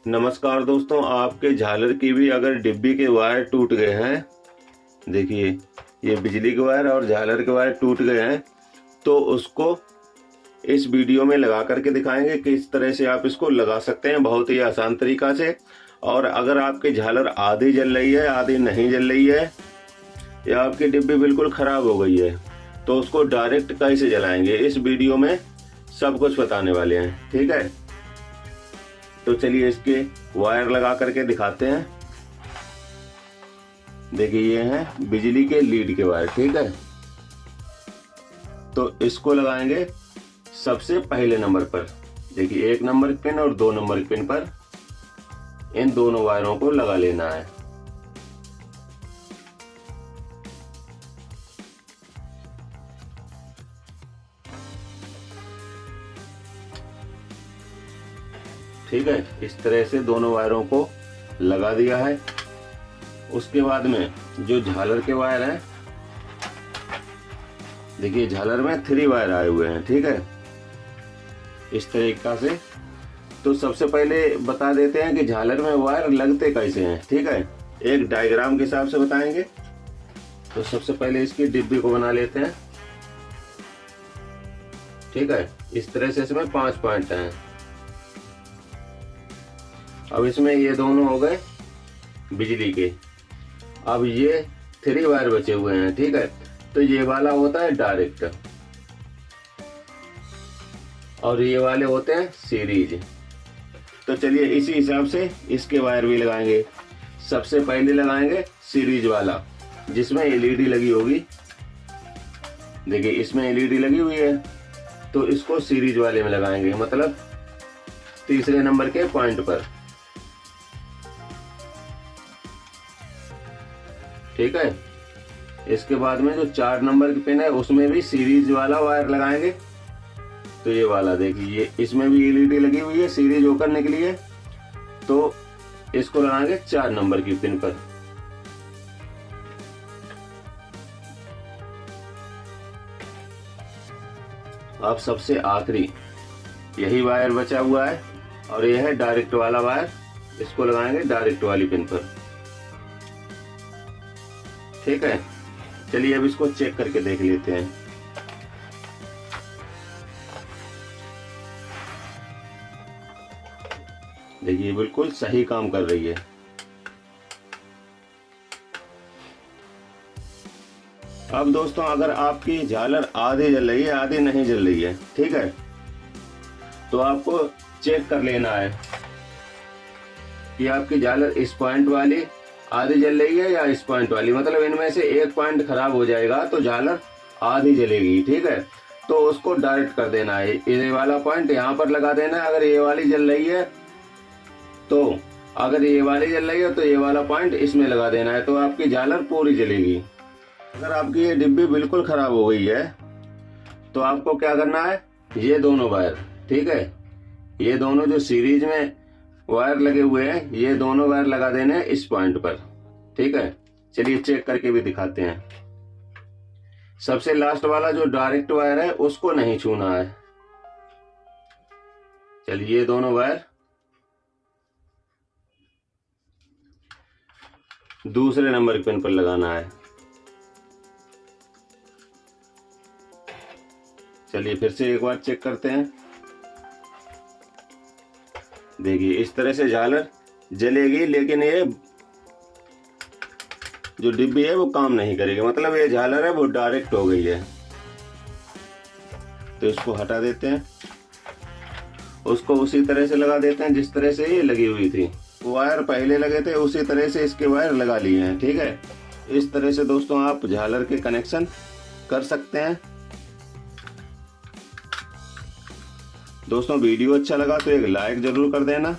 नमस्कार दोस्तों, आपके झालर की भी अगर डिब्बी के वायर टूट गए हैं, देखिए ये बिजली के वायर और झालर के वायर टूट गए हैं, तो उसको इस वीडियो में लगा करके दिखाएंगे किस तरह से आप इसको लगा सकते हैं, बहुत ही आसान तरीका से। और अगर आपकी झालर आधी जल रही है, आधी नहीं जल रही है, या आपकी डिब्बी बिल्कुल ख़राब हो गई है, तो उसको डायरेक्ट कैसे जलाएंगे, इस वीडियो में सब कुछ बताने वाले हैं। ठीक है, तो चलिए इसके वायर लगा करके दिखाते हैं। देखिए ये हैं बिजली के लीड के वायर। ठीक है, तो इसको लगाएंगे सबसे पहले नंबर पर। देखिए 1 नंबर पिन और 2 नंबर पिन पर इन दोनों वायरों को लगा लेना है। ठीक है, इस तरह से दोनों वायरों को लगा दिया है। उसके बाद में जो झालर के वायर हैं, देखिए झालर में 3 वायर आए हुए हैं। ठीक है, इस तरीका से। तो सबसे पहले बता देते हैं कि झालर में वायर लगते कैसे हैं। ठीक है, एक डायग्राम के हिसाब से बताएंगे। तो सबसे पहले इसकी डिब्बी को बना लेते हैं। ठीक है, इस तरह से इसमें 5 पॉइंट हैं। अब इसमें ये दोनों हो गए बिजली के। अब ये 3 वायर बचे हुए हैं। ठीक है, तो ये वाला होता है डायरेक्ट और ये वाले होते हैं सीरीज। तो चलिए इसी हिसाब से इसके वायर भी लगाएंगे। सबसे पहले लगाएंगे सीरीज वाला, जिसमें एलईडी लगी होगी। देखिए इसमें एलईडी लगी हुई है, तो इसको सीरीज वाले में लगाएंगे, मतलब तीसरे नंबर के पॉइंट पर। ठीक है, इसके बाद में जो 4 नंबर की पिन है उसमें भी सीरीज वाला वायर लगाएंगे। तो ये वाला देखिए, ये इसमें भी एलईडी लगी हुई है सीरीज हो करने के लिए, तो इसको लगाएंगे 4 नंबर की पिन पर। अब सबसे आखिरी यही वायर बचा हुआ है और यह है डायरेक्ट वाला वायर, इसको लगाएंगे डायरेक्ट वाली पिन पर। ठीक है, चलिए अब इसको चेक करके देख लेते हैं। देखिए बिल्कुल सही काम कर रही है। अब दोस्तों, अगर आपकी झालर आधी जल रही है, आधी नहीं जल रही है, ठीक है, तो आपको चेक कर लेना है कि आपकी झालर इस पॉइंट वाली आधी जल रही है या इस पॉइंट वाली। मतलब इनमें से एक पॉइंट खराब हो जाएगा तो झालर आधी जलेगी। ठीक है, तो उसको डायरेक्ट कर देना है। ये वाला पॉइंट यहाँ पर लगा देना है। अगर ये वाली जल रही है तो ये वाला पॉइंट इसमें लगा देना है, तो आपकी झालर पूरी जलेगी। अगर आपकी ये डिब्बी बिल्कुल खराब हो गई है तो आपको क्या करना है, ये दोनों वायर, ठीक है, ये दोनों जो सीरीज में वायर लगे हुए हैं, ये दोनों वायर लगा देने हैं इस पॉइंट पर। ठीक है, चलिए चेक करके भी दिखाते हैं। सबसे लास्ट वाला जो डायरेक्ट वायर है उसको नहीं छूना है। चलिए ये दोनों वायर दूसरे नंबर की पिन पर लगाना है। चलिए फिर से एक बार चेक करते हैं। देखिए इस तरह से झालर जलेगी, लेकिन ये जो डिब्बी है वो काम नहीं करेगी, मतलब ये झालर है वो डायरेक्ट हो गई है। तो इसको हटा देते हैं, उसको उसी तरह से लगा देते हैं जिस तरह से ये लगी हुई थी। वायर पहले लगे थे उसी तरह से इसके वायर लगा लिए हैं। ठीक है, इस तरह से दोस्तों आप झालर के कनेक्शन कर सकते हैं। दोस्तों वीडियो अच्छा लगा तो एक लाइक जरूर कर देना।